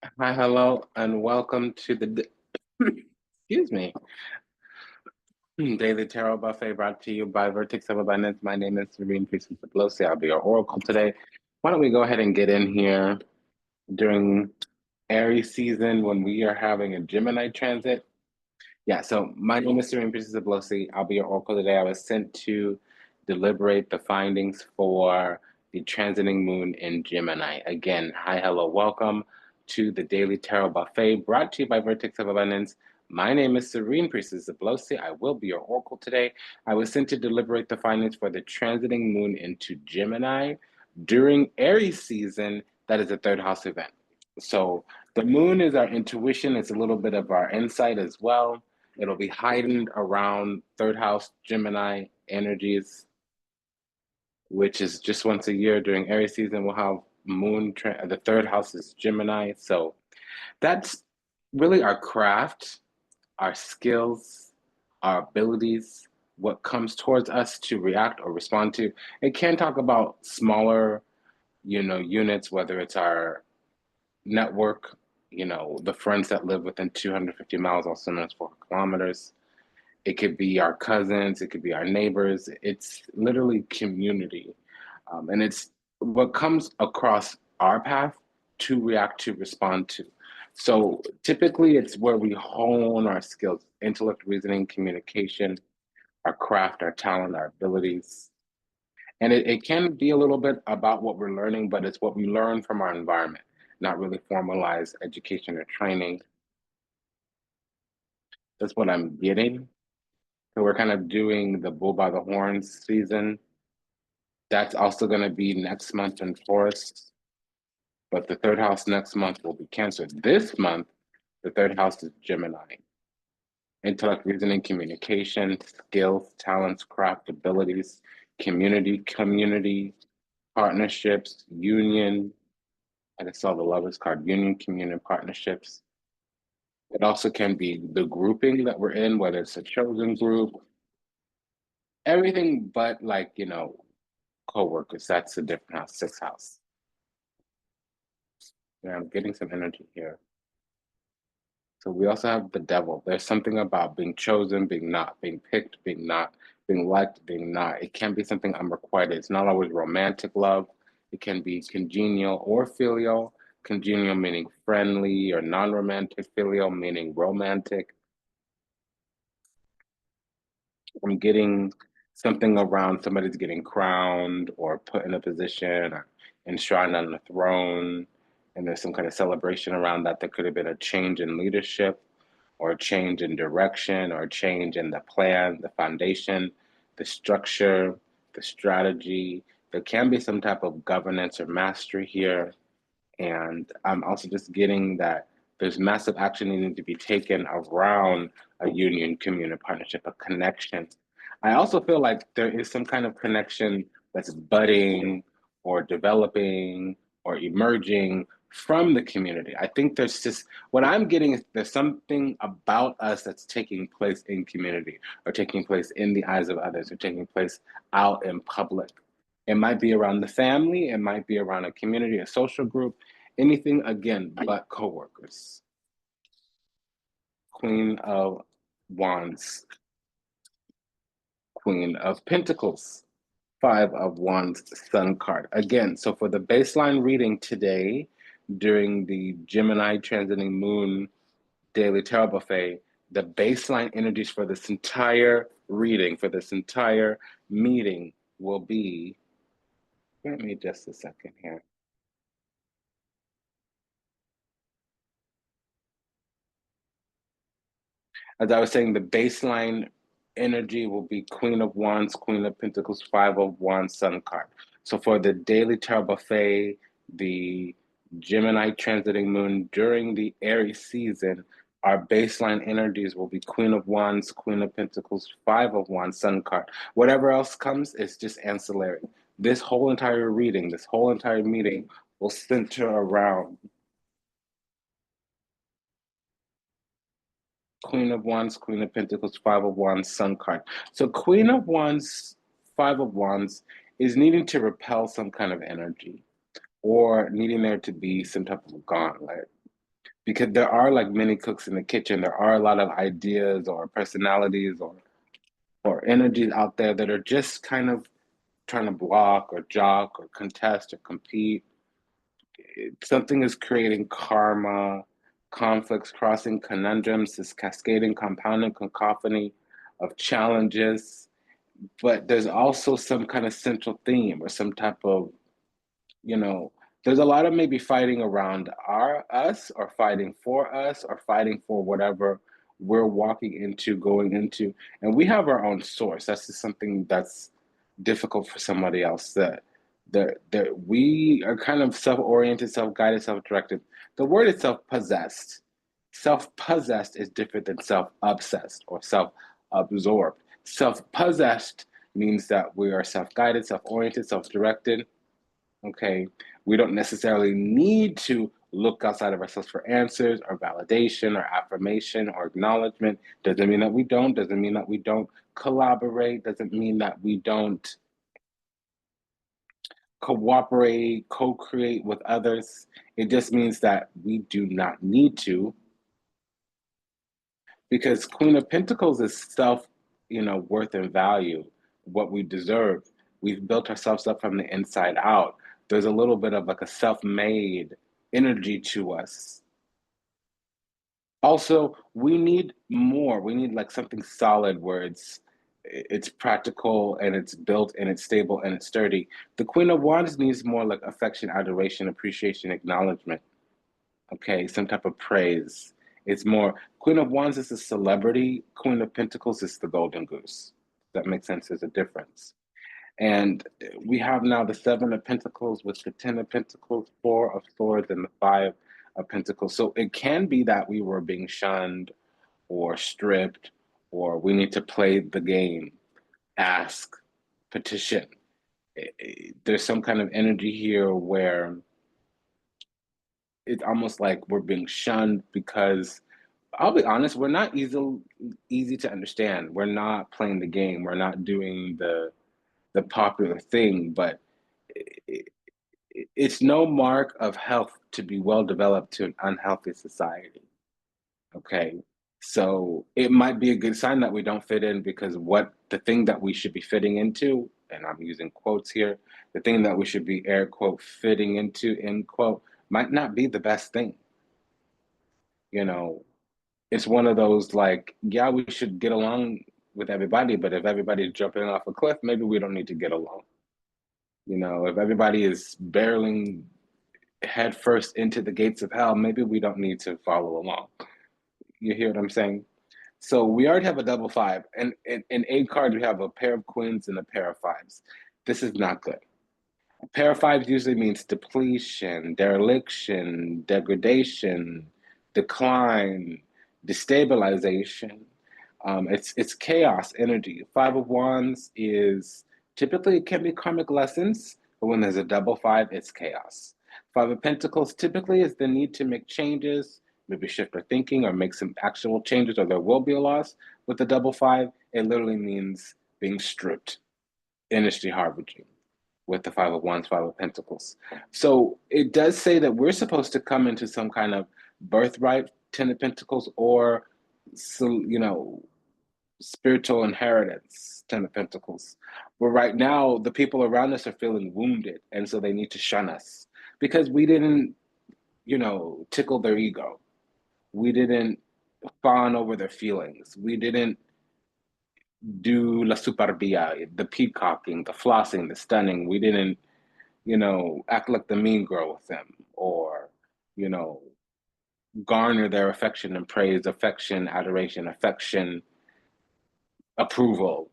Hi, hello, and welcome to the excuse me, Daily Tarot Buffet brought to you by Vertex of Abundance. My name is Priestess Abossi. I'll be your oracle today. Why don't we go ahead and get in here during Aries season when we are having a Gemini transit? Yeah, so my name is Priestess Abossi. I'll be your oracle today. I was sent to deliberate the findings for the transiting moon in Gemini. Again, hi, hello, welcome to the Daily Tarot Buffet brought to you by Vertex of Abundance. My name is Priestess Abossi. I will be your oracle today. I was sent to deliberate the findings for the transiting moon into Gemini during Aries season. That is a third house event. So the moon is our intuition. It's a little bit of our insight as well. It'll be heightened around third house Gemini energies, which is just once a year during Aries season. We'll have the third house is Gemini. So that's really our craft, our skills, our abilities, what comes towards us to react or respond to. It can talk about smaller, units, whether it's our network, the friends that live within 250 miles, also known as 4 kilometers. It could be our cousins, it could be our neighbors. It's literally community. And it's what comes across our path to react to, respond to. So typically, it's where we hone our skills: intellect, reasoning, communication, our craft, our talent, our abilities. And it can be a little bit about what we're learning, but it's what we learn from our environment, not really formalized education or training. That's what I'm getting. So we're kind of doing the bull by the horns season. That's also going to be next month in Taurus, but the third house next month will be Cancer. This month, the third house is Gemini. Intellect, reasoning, communication, skills, talents, craft, abilities, community, partnerships, union. I just saw the Lovers card: union, communion, partnerships. It also can be the grouping that we're in, whether it's a chosen group, everything but like, co-workers. That's a different house, sixth house. Yeah, I'm getting some energy here. So we also have the devil. There's something about being chosen, being not, being picked, being not, being liked, being not. It can be something unrequited. It's not always romantic love. It can be congenial or filial. Congenial meaning friendly, or non-romantic. Filial meaning romantic. I'm getting something around somebody's getting crowned or put in a position or enshrined on the throne. And there's some kind of celebration around that. There could have been a change in leadership or a change in direction or a change in the plan, the foundation, the structure, the strategy. There can be some type of governance or mastery here. And I'm also just getting that there's massive action needing to be taken around a union, community, partnership, a connection. I also feel like there is some kind of connection that's budding or developing or emerging from the community. I think there's just what I'm getting is there's something about us that's taking place in community or taking place in the eyes of others or taking place out in public. It might be around the family, it might be around a community, a social group, anything again but coworkers. Queen of Wands, Queen of Pentacles, Five of Wands, Sun card. Again, so for the baseline reading today, during the Gemini transiting moon daily tarot buffet, the baseline energies for this entire reading, for this entire meeting will be, give me just a second here. As I was saying, the baseline energy will be Queen of Wands, Queen of Pentacles, Five of Wands, Sun card. So for the daily tarot buffet, the Gemini transiting moon during the Aries season, our baseline energies will be Queen of Wands, Queen of Pentacles, Five of Wands, Sun card. Whatever else comes is just ancillary. This whole entire reading, this whole entire meeting will center around Queen of Wands, Queen of Pentacles, Five of Wands, Sun card. So Queen of Wands, Five of Wands is needing to repel some kind of energy or needing there to be some type of gauntlet. because there are like many cooks in the kitchen. There are a lot of ideas or personalities or energies out there that are just kind of trying to block or jock or contest or compete. Something is creating karma, conflicts, crossing conundrums, this cascading, compounding cacophony of challenges. But there's also some kind of central theme or some type of, you know, there's a lot of maybe fighting around us or fighting for us or fighting for whatever we're walking into, going into. And we have our own source. That's just something that's difficult for somebody else that we are kind of self-oriented, self-guided, self-directed. The word itself, possessed. Self-possessed is different than self-obsessed or self-absorbed. Self-possessed means that we are self-guided, self-oriented, self-directed. Okay, we don't necessarily need to look outside of ourselves for answers or validation or affirmation or acknowledgement. Doesn't mean that we don't, doesn't mean that we don't collaborate, doesn't mean that we don't cooperate, co-create with others. It just means that we do not need to, because Queen of Pentacles is self, worth and value, what we deserve. We've built ourselves up from the inside out. There's a little bit of like a self-made energy to us. Also, we need more. We need like something solid where it's practical and it's built and it's stable and it's sturdy. The Queen of Wands needs more like affection, adoration, appreciation, acknowledgement. Okay, some type of praise. It's more Queen of Wands is a celebrity. Queen of Pentacles is the golden goose. That makes sense. There's a difference. And we have now the Seven of Pentacles with the Ten of Pentacles, Four of Swords, and the Five of Pentacles. So it can be that we were being shunned or stripped, or we need to play the game, ask, petition. There's some kind of energy here where it's almost like we're being shunned because I'll be honest, we're not easy to understand. We're not playing the game. We're not doing the popular thing, but it, it's no mark of health to be well developed to an unhealthy society. Okay. So it might be a good sign that we don't fit in because what the thing that we should be fitting into, and I'm using quotes here, the thing that we should be air quote fitting into, end quote, might not be the best thing. You know, it's one of those like, yeah, we should get along with everybody, but if everybody's jumping off a cliff, maybe we don't need to get along. If everybody is barreling headfirst into the gates of hell, maybe we don't need to follow along. You hear what I'm saying? So we already have a double five, and in eight cards we have a pair of queens and a pair of fives. This is not good. A pair of fives usually means depletion, dereliction, degradation, decline, destabilization. It's chaos energy. Five of Wands is typically it can be karmic lessons, but when there's a double five, it's chaos. Five of Pentacles typically is the need to make changes, maybe shift our thinking or make some actual changes, or there will be a loss. With the double five, it literally means being stripped, industry harvesting with the Five of Wands, Five of Pentacles. So it does say that we're supposed to come into some kind of birthright, Ten of Pentacles, or so spiritual inheritance, Ten of Pentacles. But right now, the people around us are feeling wounded, and so they need to shun us because we didn't, tickle their ego. We didn't fawn over their feelings. We didn't do la superbia, the peacocking, the flossing, the stunning. We didn't, act like the mean girl with them or, you know, garner their affection and praise, affection, adoration, affection, approval.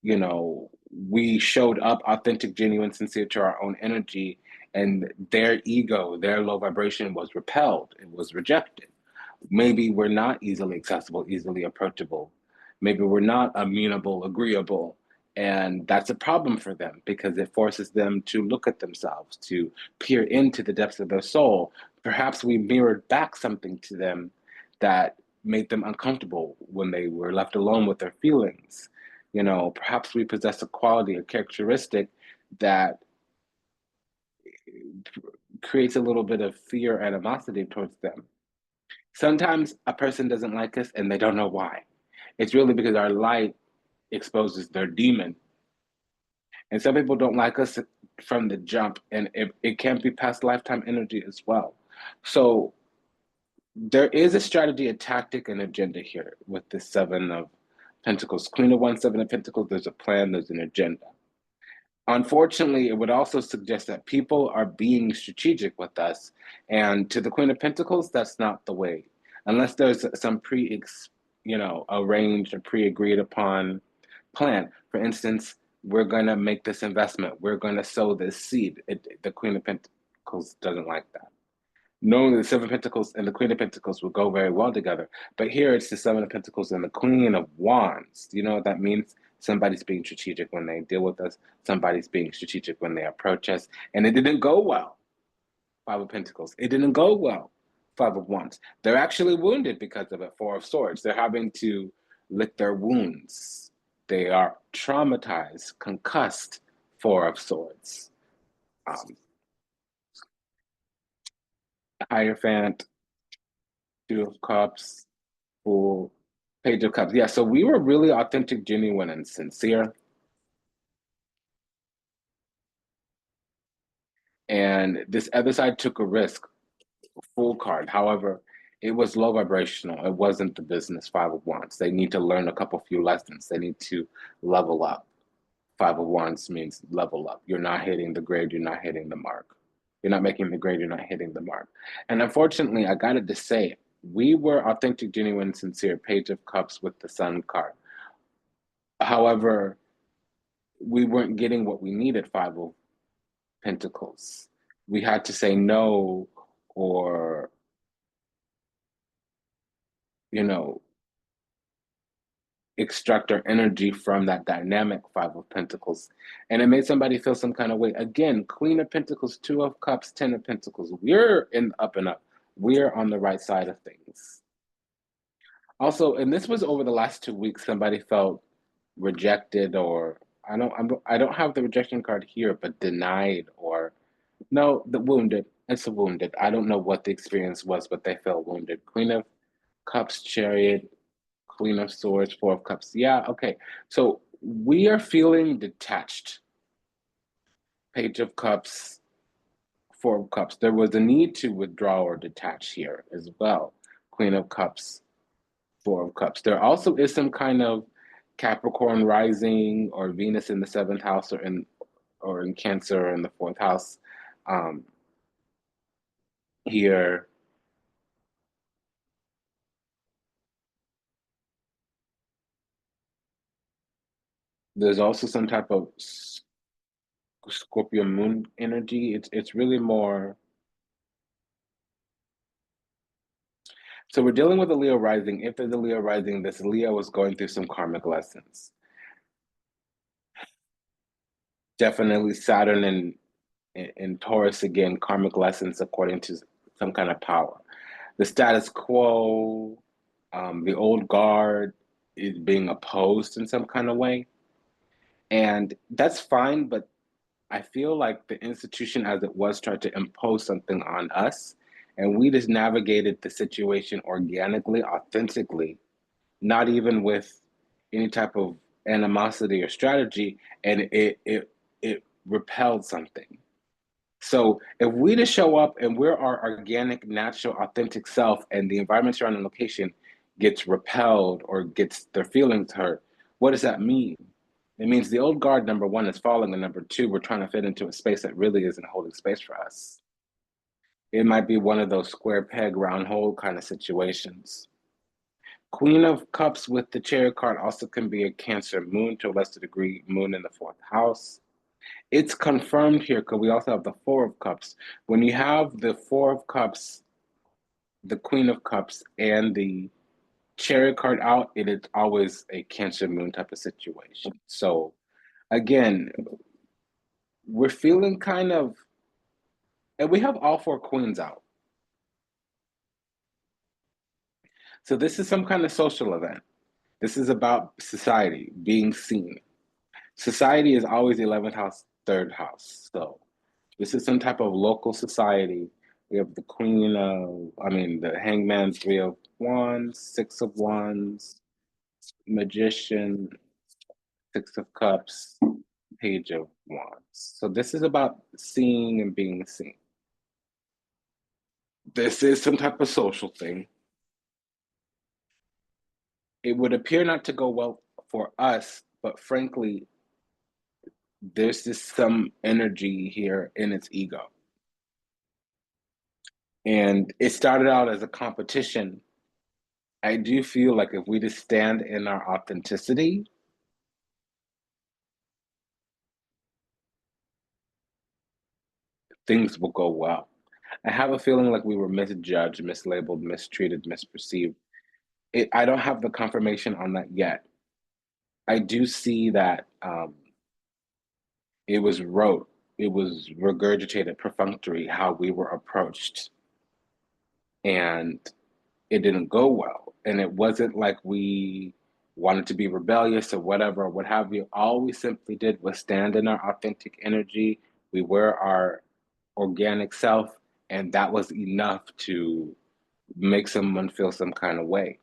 We showed up authentic, genuine, sincere to our own energy, and their ego, their low vibration was repelled, it was rejected. Maybe we're not easily accessible, easily approachable. Maybe we're not amenable, agreeable. And that's a problem for them because it forces them to look at themselves, to peer into the depths of their soul. Perhaps we mirrored back something to them that made them uncomfortable when they were left alone with their feelings. Perhaps we possess a quality, a characteristic that creates a little bit of fear, animosity towards them. Sometimes a person doesn't like us and they don't know why. It's really because our light exposes their demon. And some people don't like us from the jump, and it can be past lifetime energy as well. So there is a strategy, a tactic, and agenda here with the Seven of Pentacles. Queen of Wands, Seven of Pentacles, there's a plan, there's an agenda. Unfortunately, it would also suggest that people are being strategic with us. And to the Queen of Pentacles, that's not the way. Unless there's some arranged or pre-agreed upon plan. For instance, we're going to make this investment. We're going to sow this seed. The Queen of Pentacles doesn't like that. Knowing the Seven of Pentacles and the Queen of Pentacles will go very well together. But here it's the Seven of Pentacles and the Queen of Wands. Do you know what that means? Somebody's being strategic when they deal with us. Somebody's being strategic when they approach us. And it didn't go well. Five of Pentacles. It didn't go well. Five of Wands. They're actually wounded because of it. Four of Swords. They're having to lick their wounds. They are traumatized, concussed. Four of Swords. Hierophant, Two of Cups, Fool, Page of Cups. Yeah, so we were really authentic, genuine, and sincere. And this other side took a risk, Fool card. However, it was low vibrational. It wasn't the business. Five of Wands. They need to learn a few lessons. They need to level up. Five of Wands means level up. You're not hitting the grade. You're not hitting the mark. You're not making the grade. You're not hitting the mark. And unfortunately, I got to say, we were authentic, genuine, sincere. Page of Cups with the Sun card. However, we weren't getting what we needed. Five of Pentacles. We had to say no, or extract our energy from that dynamic. Five of Pentacles. And it made somebody feel some kind of way. Again, Queen of Pentacles, Two of Cups, Ten of Pentacles. We're in up and up. We're on the right side of things. Also, and this was over the last 2 weeks, somebody felt rejected, or I don't have the rejection card here, but denied, or no, the wounded. It's a wounded. I don't know what the experience was, but they felt wounded. Queen of Cups, Chariot, Queen of Swords, Four of Cups. Yeah, okay. So we are feeling detached. Page of Cups, Four of Cups. There was a need to withdraw or detach here as well. Queen of Cups, Four of Cups. There also is some kind of Capricorn rising or Venus in the seventh house, or in Cancer in the fourth house. Here. There's also some type of Scorpio moon energy. It's really more. So we're dealing with a Leo rising. If there's a Leo rising, this Leo is going through some karmic lessons. Definitely Saturn and Taurus again, karmic lessons according to some kind of power. The status quo, the old guard is being opposed in some kind of way. And that's fine, but I feel like the institution as it was tried to impose something on us, and we just navigated the situation organically, authentically, not even with any type of animosity or strategy, and it repelled something. So if we just show up and we're our organic, natural, authentic self, and the environment surrounding location gets repelled or gets their feelings hurt, what does that mean? It means the old guard, number one, is falling, and number two, we're trying to fit into a space that really isn't holding space for us. It might be one of those square peg, round hole kind of situations. Queen of Cups with the Chariot card also can be a Cancer moon, to a lesser degree, moon in the fourth house. It's confirmed here because we also have the Four of Cups. When you have the Four of Cups, the Queen of Cups, and the Chariot card out, it is always a Cancer moon type of situation. So again, we're feeling kind of, and we have all four queens out. So this is some kind of social event. This is about society being seen. Society is always the 11th house, third house. So this is some type of local society We have the Queen of, the Hangman, Three of Wands, Six of Wands, Magician, Six of Cups, Page of Wands. So this is about seeing and being seen. This is some type of social thing. It would appear not to go well for us, but frankly, there's just some energy here in its ego. And it started out as a competition. I do feel like if we just stand in our authenticity, things will go well. I have a feeling like we were misjudged, mislabeled, mistreated, misperceived. I don't have the confirmation on that yet. I do see that it was rote, it was regurgitated, perfunctory how we were approached, and it didn't go well. And it wasn't like we wanted to be rebellious or whatever, or what have you. All we simply did was stand in our authentic energy. We were our organic self, and that was enough to make someone feel some kind of way.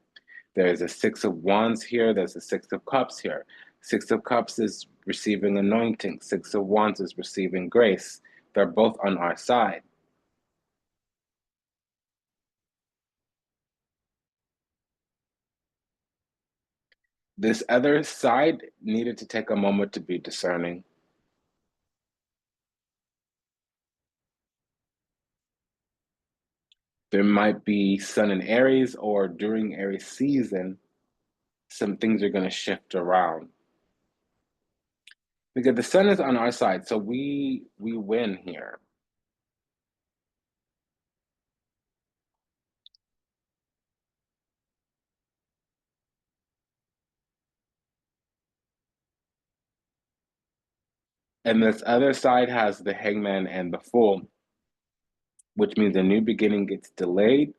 There's a Six of Wands here, there's a Six of Cups here. Six of Cups is receiving anointing, Six of Wands is receiving grace. They're both on our side. This other side needed to take a moment to be discerning. There might be Sun in Aries, or during Aries season, some things are going to shift around. Because the Sun is on our side, so we win here. And this other side has the Hangman and the Fool, which means a new beginning gets delayed,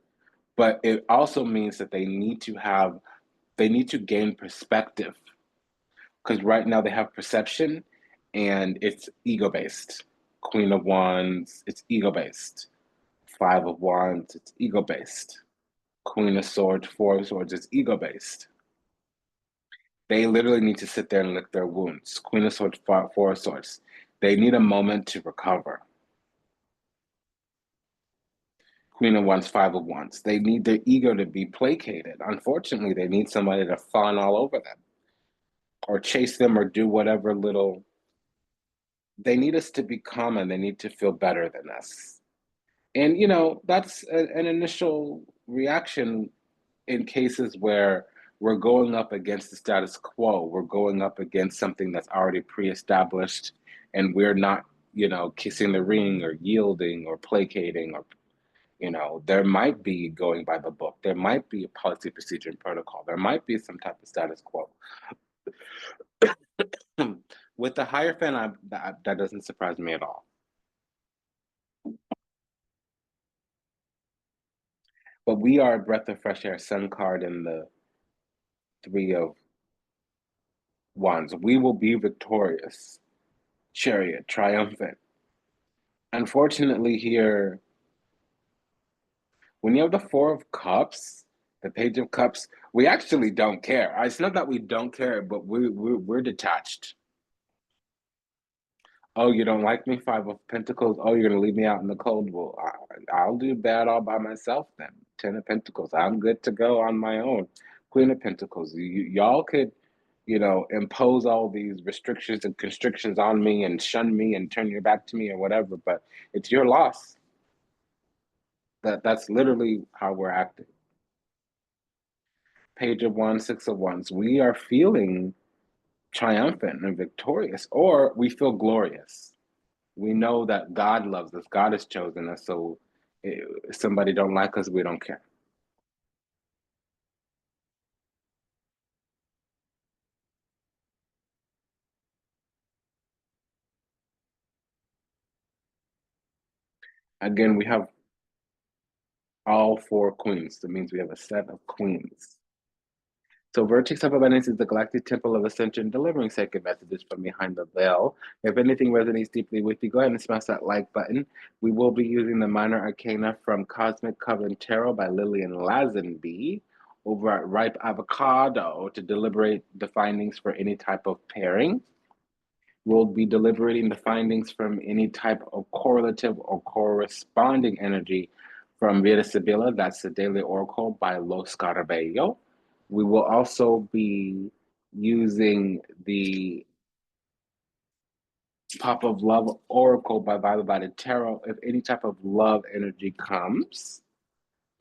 but it also means that they need to gain perspective, because right now they have perception and it's ego based. Queen of Wands, it's ego based. Five of Wands, it's ego based. Queen of Swords, Four of Swords, it's ego based. They literally need to sit there and lick their wounds. Queen of Swords, Four of Swords. They need a moment to recover. Queen of Wands, Five of Wands. They need their ego to be placated. Unfortunately, they need somebody to fawn all over them or chase them or do whatever little. They need us to be calm and they need to feel better than us. And, that's an initial reaction in cases where we're going up against the status quo. We're going up against something that's already pre-established, and we're not, kissing the ring or yielding or placating, or, there might be going by the book. There might be a policy, procedure, and protocol. There might be some type of status quo. With the Hierophant, that doesn't surprise me at all. But we are a breath of fresh air, Sun card in the Three of Wands. We will be victorious. Chariot, triumphant. Unfortunately, here, when you have the Four of Cups, the Page of Cups, we actually don't care. It's not that we don't care, but we're detached. Oh, you don't like me? Five of Pentacles. Oh, you're gonna leave me out in the cold. Well, I'll do bad all by myself then. Ten of Pentacles. I'm good to go on my own. Queen of Pentacles. Y'all could, impose all these restrictions and constrictions on me and shun me and turn your back to me or whatever, but it's your loss. That's literally how we're acting. Page of Wands, Six of Wands. We are feeling triumphant and victorious, or we feel glorious. We know that God loves us. God has chosen us. So if somebody don't like us, we don't care. Again, we have all four queens. That means we have a set of queens. So Vertex of Abundance is the galactic temple of ascension, delivering sacred messages from behind the veil. If anything resonates deeply with you, go ahead and smash that like button. We will be using the minor arcana from Cosmic Coven Tarot by Lillian Lazenby over at Ripe Avocado to deliberate the findings for any type of pairing. We'll be deliberating the findings from any type of correlative or corresponding energy from Vita Sibilla, that's the Daily Oracle by Lo Scarabello. We will also be using the Pop of Love Oracle by Violet Tarot if any type of love energy comes.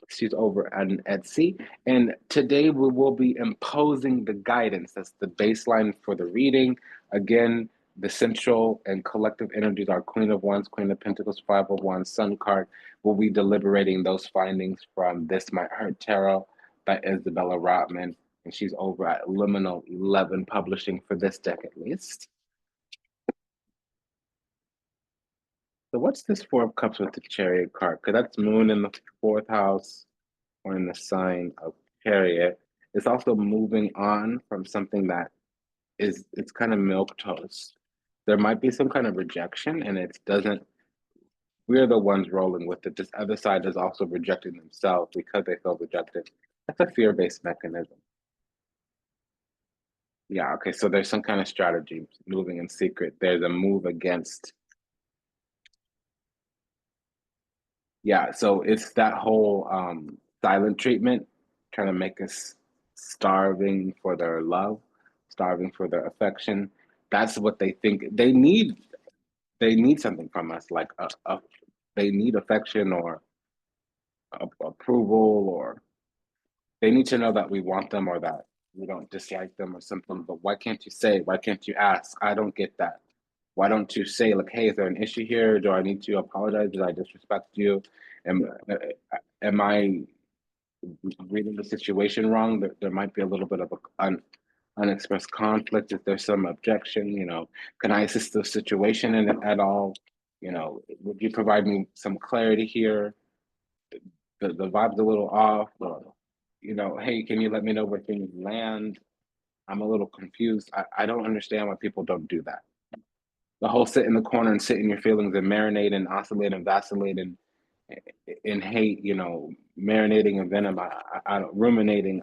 She's over on Etsy. And today we will be imposing the guidance. That's the baseline for the reading. Again, the central and collective energies are Queen of Wands, Queen of Pentacles, Five of Wands, Sun card. We'll be deliberating those findings from This Might Hurt Tarot by Isabella Rotman. And she's over at Liminal 11 Publishing for this deck at least. So what's this Four of Cups with the Chariot card? Because that's Moon in the fourth house or in the sign of Chariot. It's also moving on from something that it's kind of milquetoast. There might be some kind of rejection, and it doesn't. We're the ones rolling with it. This other side is also rejecting themselves because they feel rejected. That's a fear-based mechanism. Yeah. Okay. So there's some kind of strategy moving in secret. There's a move against. Yeah. So it's that whole silent treatment, trying to make us starving for their love, starving for their affection. That's what they think they need. They need something from us, like they need affection or approval, or they need to know that we want them or that we don't dislike them or something. But why can't you say? Why can't you ask? I don't get that. Why don't you say, like, hey, is there an issue here? Do I need to apologize? Did I disrespect you? Am I reading the situation wrong? There might be a little bit of an unexpressed conflict. If there's some objection, can I assist the situation in it at all? Would you provide me some clarity here? The vibe's a little off, or, hey, can you let me know where things land? I'm a little confused. I don't understand why people don't do that. The whole sit in the corner and sit in your feelings and marinate and oscillate and vacillate and in hate, marinating in venom, I don't, ruminating.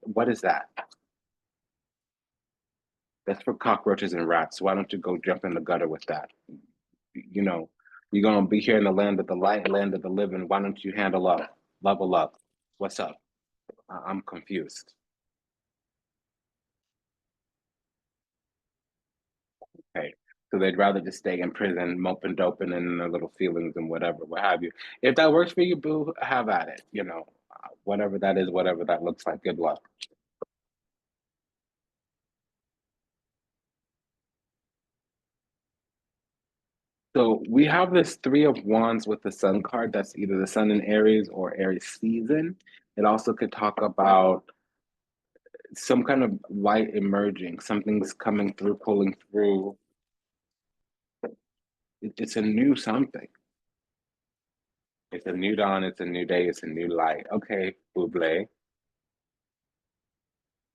What is that? That's for cockroaches and rats. Why don't you go jump in the gutter with that? You're gonna be here in the land of the light, land of the living. Why don't you handle up, level up? What's up? I'm confused. Okay. So they'd rather just stay in prison, moping, doping, and their little feelings and whatever, what have you. If that works for you, boo, have at it. Whatever that is, whatever that looks like. Good luck. So we have this Three of Wands with the Sun card. That's either the Sun in Aries or Aries season. It also could talk about some kind of light emerging, something's coming through, pulling through. It's a new something. It's a new dawn, it's a new day, it's a new light. Okay, Buble.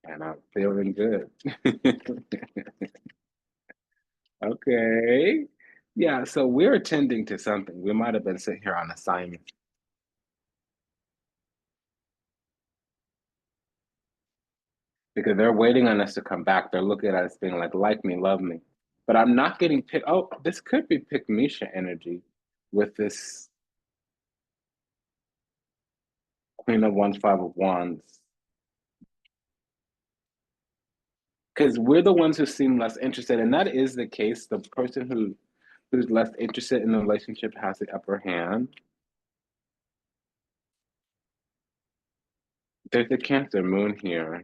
And I'm feeling good. Okay. Yeah, so we're attending to something. We might have been sitting here on assignment because they're waiting on us to come back. They're looking at us being like me, love me. But I'm not getting picked. Oh, this could be Pick Misha energy with this Queen of Wands, Five of Wands. Because we're the ones who seem less interested, and that is the case. The person who's less interested in the relationship has the upper hand. There's a Cancer moon here.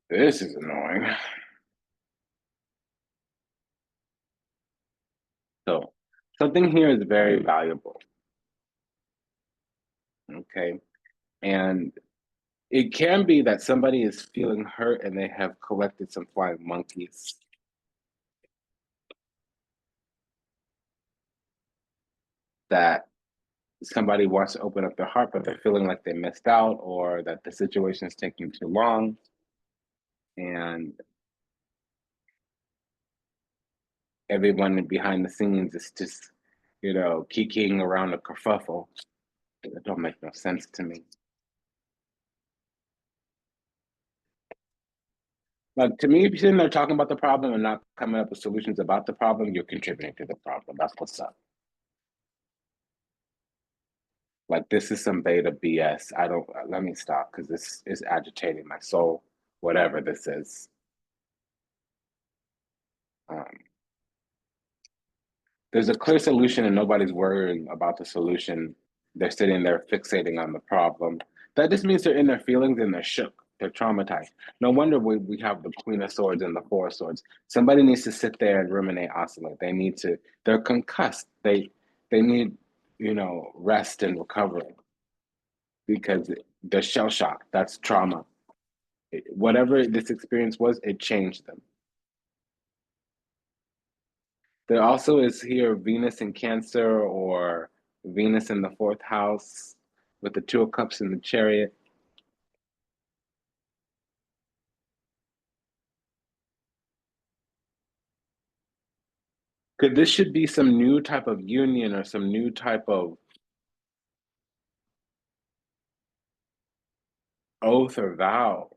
This is annoying. So something here is very valuable. Okay. And it can be that somebody is feeling hurt and they have collected some flying monkeys. That somebody wants to open up their heart, but they're feeling like they missed out or that the situation is taking too long. And everyone behind the scenes is just, kikiing around a kerfuffle. That don't make no sense to me. Like to me, if you're sitting there talking about the problem and not coming up with solutions about the problem, you're contributing to the problem. That's what's up. Like this is some beta BS. I don't. Let me stop because this is agitating my soul. Whatever this is. Um, there's a clear solution and nobody's worrying about the solution. They're sitting there fixating on the problem. That just means they're in their feelings and they're shook. They're traumatized. No wonder we have the Queen of Swords and the Four of Swords. Somebody needs to sit there and ruminate, oscillate. They need to, they're concussed. They need, rest and recovery because they're shell shocked. That's trauma. Whatever this experience was, it changed them. There also is here Venus in Cancer or Venus in the fourth house with the Two of Cups in the Chariot. Could this should be some new type of union or some new type of oath or vow?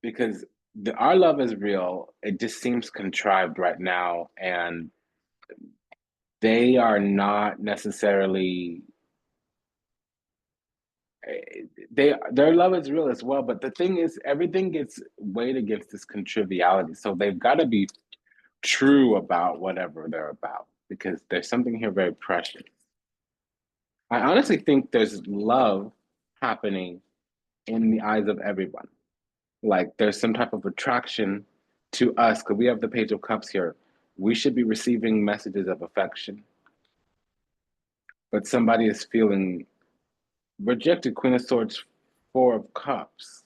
Because our love is real. It just seems contrived right now, and they are not necessarily their love is real as well. But the thing is, everything gets weighed against this contriviality. So they've got to be true about whatever they're about because there's something here very precious. I honestly think there's love happening in the eyes of everyone. Like there's some type of attraction to us because we have the Page of Cups here. We should be receiving messages of affection, but somebody is feeling rejected. Queen of Swords, Four of Cups.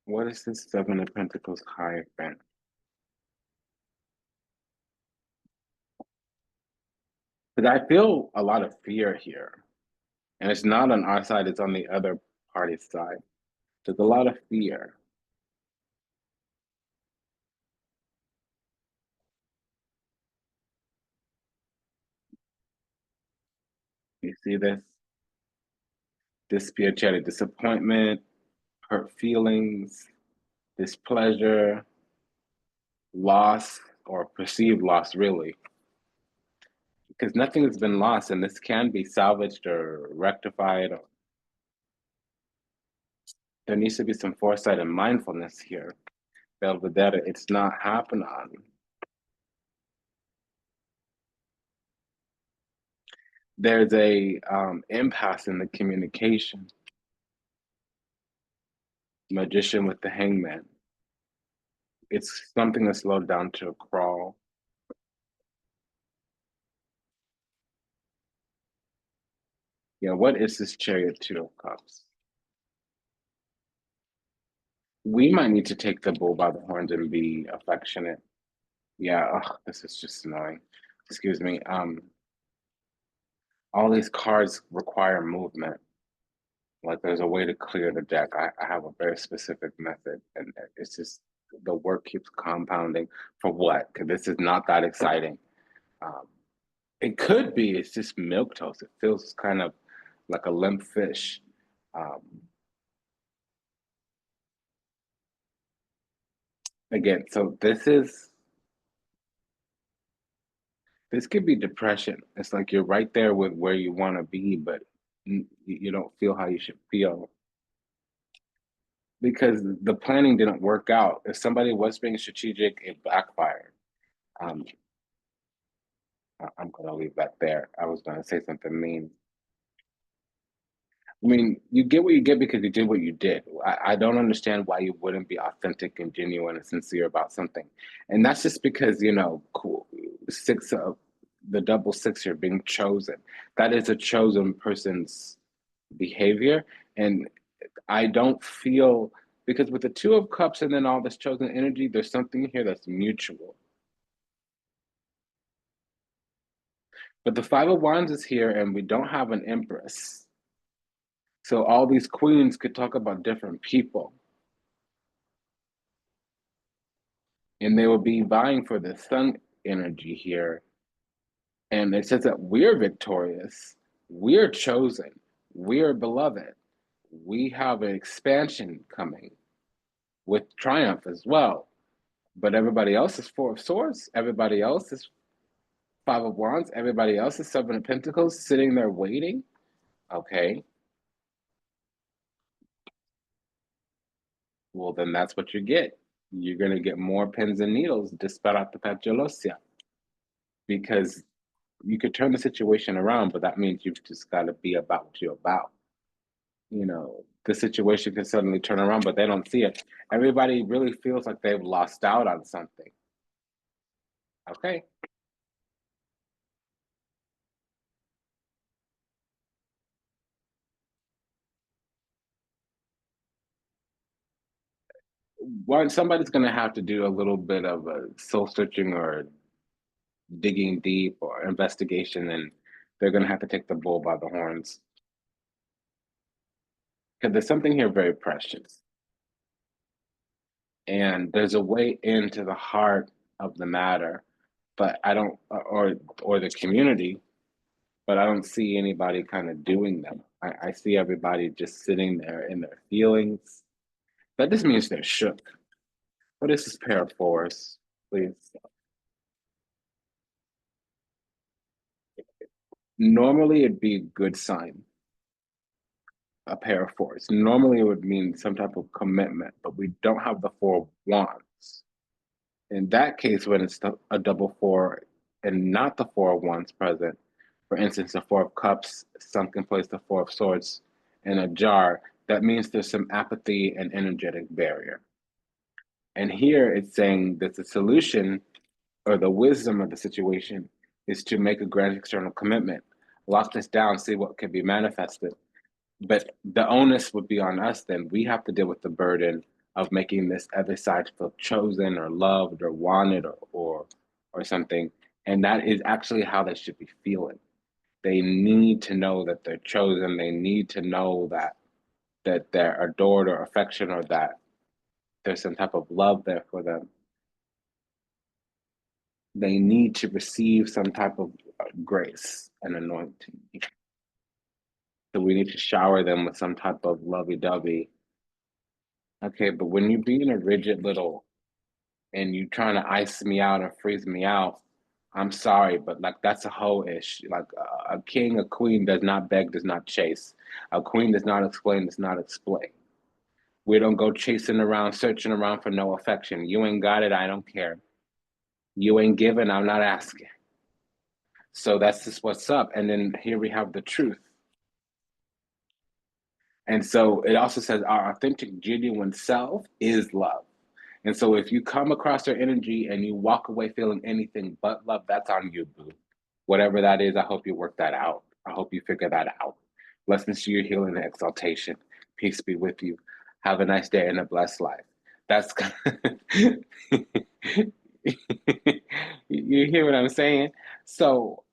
What is this Seven of Pentacles Hierophant? Because I feel a lot of fear here. And it's not on our side, it's on the other party's side. There's a lot of fear. You see this? Dispirited, disappointment, hurt feelings, displeasure, loss, or perceived loss, really. Because nothing has been lost, and this can be salvaged or rectified. Or there needs to be some foresight and mindfulness here. Belvedere, it's not happening. There's a impasse in the communication. Magician with the hangman. It's something that's slowed down to a crawl. Yeah, what is this Chariot Two of Cups? We might need to take the bull by the horns and be affectionate. Yeah, ugh, this is just annoying. Excuse me. All these cards require movement. Like there's a way to clear the deck. I have a very specific method, and it's just the work keeps compounding. For what? Because this is not that exciting. Um, it could be. It's just milk toast. It feels kind of like a limp fish. Um, again, so this could be depression. It's like you're right there with where you want to be, but you don't feel how you should feel. because the planning didn't work out. If somebody was being strategic, it backfired. Um, I'm gonna leave that there. I was gonna say something mean. I mean, you get what you get because you did what you did. I don't understand why you wouldn't be authentic and genuine and sincere about something. And that's just because, cool, six of the double six you're being chosen. That is a chosen person's behavior. And I don't feel, because with the two of cups and then all this chosen energy, there's something here that's mutual. But the five of wands is here and we don't have an empress. So all these queens could talk about different people. And they will be vying for the sun energy here. And it says that we're victorious, we're chosen, we're beloved. We have an expansion coming with triumph as well. But everybody else is four of swords, everybody else is five of wands, everybody else is seven of pentacles sitting there waiting. Okay. Well, then that's what you get. You're going to get more pins and needles, disparate petulosia, because you could turn the situation around, but that means you've just got to be about what you're about. The situation can suddenly turn around, but they don't see it. Everybody really feels like they've lost out on something. Okay. Well, somebody's going to have to do a little bit of a soul searching or digging deep or investigation, and they're going to have to take the bull by the horns because there's something here very precious. And there's a way into the heart of the matter, but I don't, or the community, but I don't see anybody kind of doing them. I see everybody just sitting there in their feelings. That just means they're shook. What is this pair of fours, please? Normally, it'd be a good sign, a pair of fours. Normally, it would mean some type of commitment, but we don't have the four of wands. In that case, when it's a double four and not the four of wands present, for instance, the four of cups sunk in place, the four of swords in a jar, that means there's some apathy and energetic barrier. And here it's saying that the solution or the wisdom of the situation is to make a grand external commitment, lock this down, see what can be manifested. But the onus would be on us then. We have to deal with the burden of making this other side feel chosen or loved or wanted or something. And that is actually how they should be feeling. They need to know that they're chosen. They need to know that they're adored or affection or that there's some type of love there for them. They need to receive some type of grace and anointing. So we need to shower them with some type of lovey-dovey. Okay, but when you're being a rigid little and you trying to ice me out and freeze me out, I'm sorry, but like that's a whole ish. Like a king, a queen does not beg, does not chase. A queen does not explain, does not explain. We don't go chasing around, searching around for no affection. You ain't got it, I don't care. You ain't giving, I'm not asking. So that's just what's up. And then here we have the truth. And so it also says our authentic, genuine self is love. And so if you come across their energy and you walk away feeling anything but love, that's on you, boo. Whatever that is, I hope you work that out. I hope you figure that out. Blessings to your healing and exaltation. Peace be with you. Have a nice day and a blessed life. That's you hear what I'm saying? So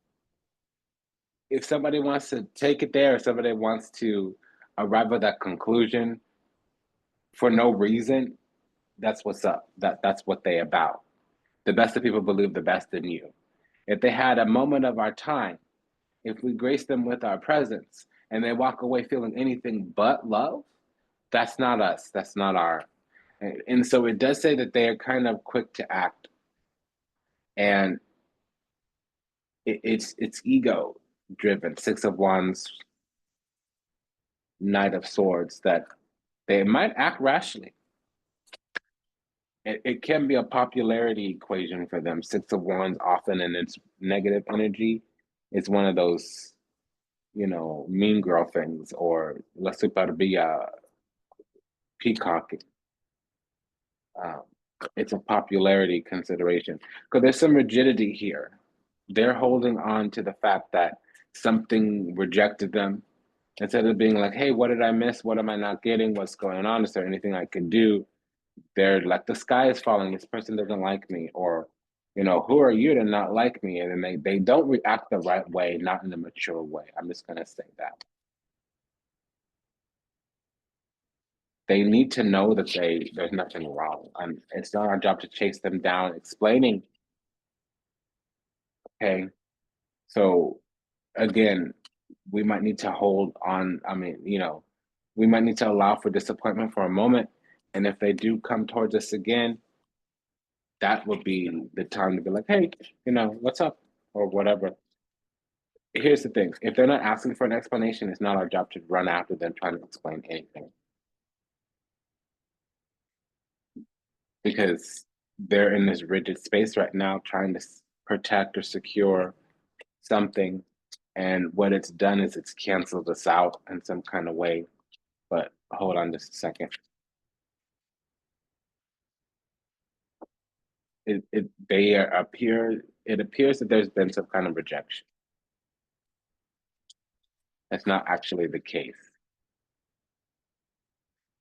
if somebody wants to take it there, if somebody wants to arrive at that conclusion for no reason, that's what's up. That's what they about. The best of people believe the best in you. If they had a moment of our time, if we grace them with our presence and they walk away feeling anything but love, that's not us. That's not our. And so it does say that they are kind of quick to act, and it's ego driven. Six of Wands, Knight of Swords. That They might act rashly. It can be a popularity equation for them. Six of Wands often in its negative energy. It's one of those, mean girl things, or la superbia, peacock. Um, it's a popularity consideration because there's some rigidity here. They're holding on to the fact that something rejected them instead of being like, hey, what did I miss? What am I not getting? What's going on? Is there anything I can do? They're like, the sky is falling. This person doesn't like me. Or, who are you to not like me? And then they don't react the right way, not in a mature way. I'm just going to say that. They need to know that there's nothing wrong. It's not our job to chase them down, explaining, okay, so again, we might need to hold on. We might need to allow for disappointment for a moment. And if they do come towards us again, that would be the time to be like, hey, what's up? Or whatever. Here's the thing. If they're not asking for an explanation, it's not our job to run after them trying to explain anything. Because they're in this rigid space right now trying to protect or secure something. And what it's done is it's canceled us out in some kind of way. But hold on just a second. It appears that there's been some kind of rejection. That's not actually the case.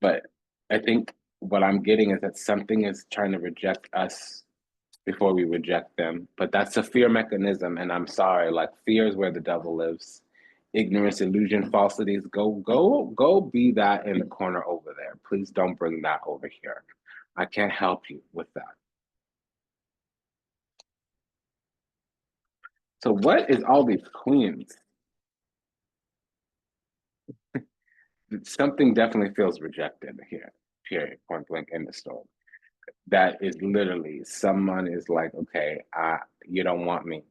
But I think what I'm getting is that something is trying to reject us before we reject them. But that's a fear mechanism, and I'm sorry, like, fear is where the devil lives. Ignorance, illusion, falsities, go be that in the corner over there. Please don't bring that over here. I can't help you with that. So what is all these queens? Something definitely feels rejected here, period, point blank in the story. That is literally someone is like, okay, you don't want me.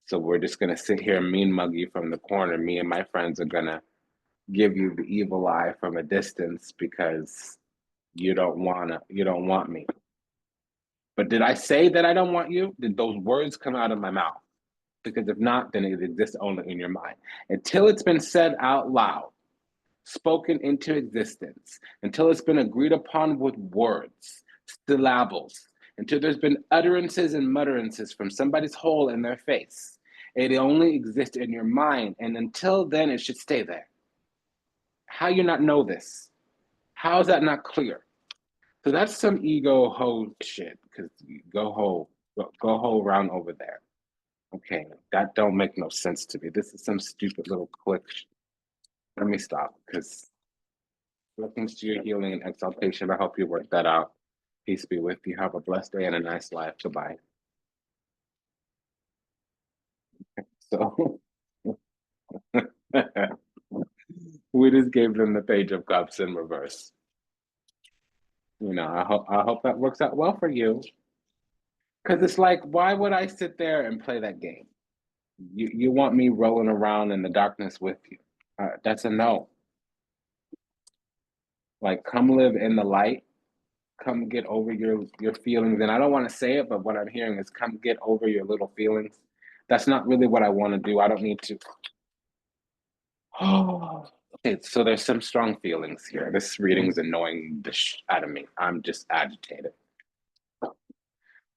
So we're just gonna sit here and mean mug you from the corner. Me and my friends are gonna give you the evil eye from a distance because you don't want me. But did I say that I don't want you? Did those words come out of my mouth? Because if not, then it exists only in your mind. Until it's been said out loud, spoken into existence, until it's been agreed upon with words, syllables, until there's been utterances and mutterances from somebody's hole in their face. It only exists in your mind, and until then, it should stay there. How you not know this? How is that not clear? So that's some ego ho shit. Because go ho around over there. Okay, that don't make no sense to me. This is some stupid little click. Let me stop because blessings to your healing and exaltation. I hope you work that out. Peace be with you. Have a blessed day and a nice life. Goodbye. So we just gave them the Page of Cups in reverse. I hope that works out well for you. Because it's like, why would I sit there and play that game? You want me rolling around in the darkness with you. That's a no. Like, come live in the light. Come get over your feelings. And I don't want to say it, but what I'm hearing is come get over your little feelings. That's not really what I want to do. I don't need to. Oh, okay. So there's some strong feelings here. This reading is annoying the out of me. I'm just agitated.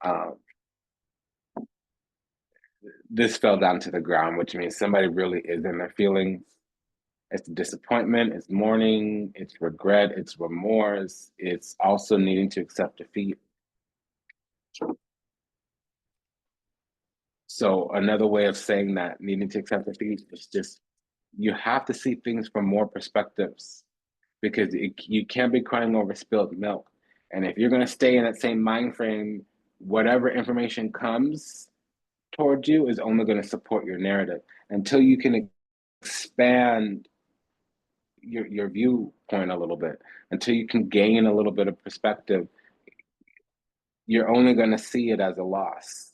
Um, this fell down to the ground, which means somebody really is in their feelings. It's disappointment, it's mourning, it's regret, it's remorse, it's also needing to accept defeat. So another way of saying that, needing to accept defeat, is just you have to see things from more perspectives because you can't be crying over spilled milk. And if you're going to stay in that same mind frame, whatever information comes towards you is only going to support your narrative until you can expand your viewpoint a little bit, until you can gain a little bit of perspective. You're only going to see it as a loss.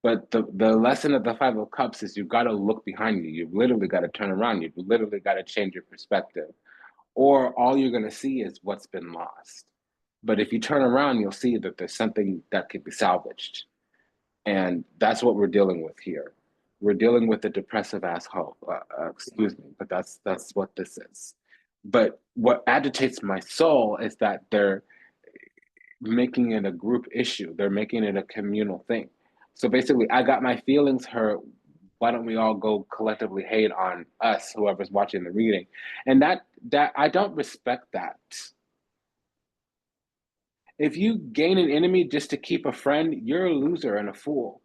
But the lesson of the Five of Cups is you've got to look behind you. You've literally got to turn around. You've literally got to change your perspective. or all you're going to see is what's been lost. But if you turn around, you'll see that there's something that could be salvaged. And that's what we're dealing with here. We're dealing with a depressive asshole. Excuse me, but that's what this is. But what agitates my soul is that they're making it a group issue. They're making it a communal thing. So basically, I got my feelings hurt. Why don't we all go collectively hate on us, whoever's watching the reading? And that I don't respect that. If you gain an enemy just to keep a friend, you're a loser and a fool.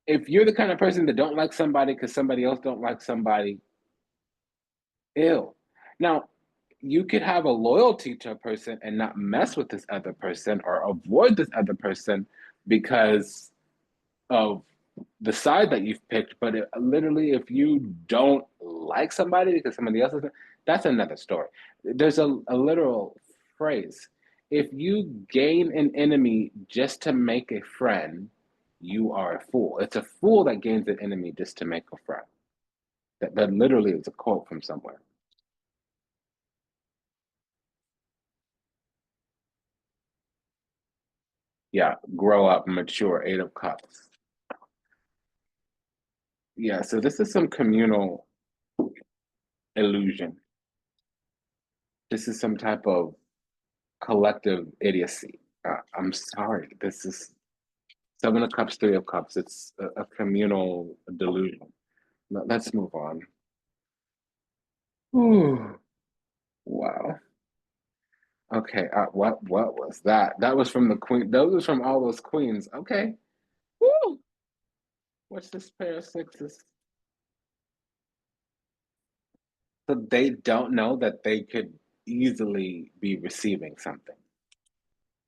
If you're the kind of person that don't like somebody because somebody else don't like somebody, ew. Now, you could have a loyalty to a person and not mess with this other person or avoid this other person because of the side that you've picked. But literally, if you don't like somebody because somebody else isn't, that's another story. There's a literal phrase. If you gain an enemy just to make a friend, you are a fool. It's a fool that gains an enemy just to make a friend. That literally is a quote from somewhere. Yeah, grow up, mature, 8 of Cups. Yeah, so this is some communal illusion. This is some type of collective idiocy. I'm sorry. This is 7 of Cups, 3 of Cups. It's a communal delusion. Let's move on. Ooh, wow. Okay, what was that? That was from the queen. Those was from all those queens. Okay. Woo! What's this pair of sixes? So they don't know that they could easily be receiving something.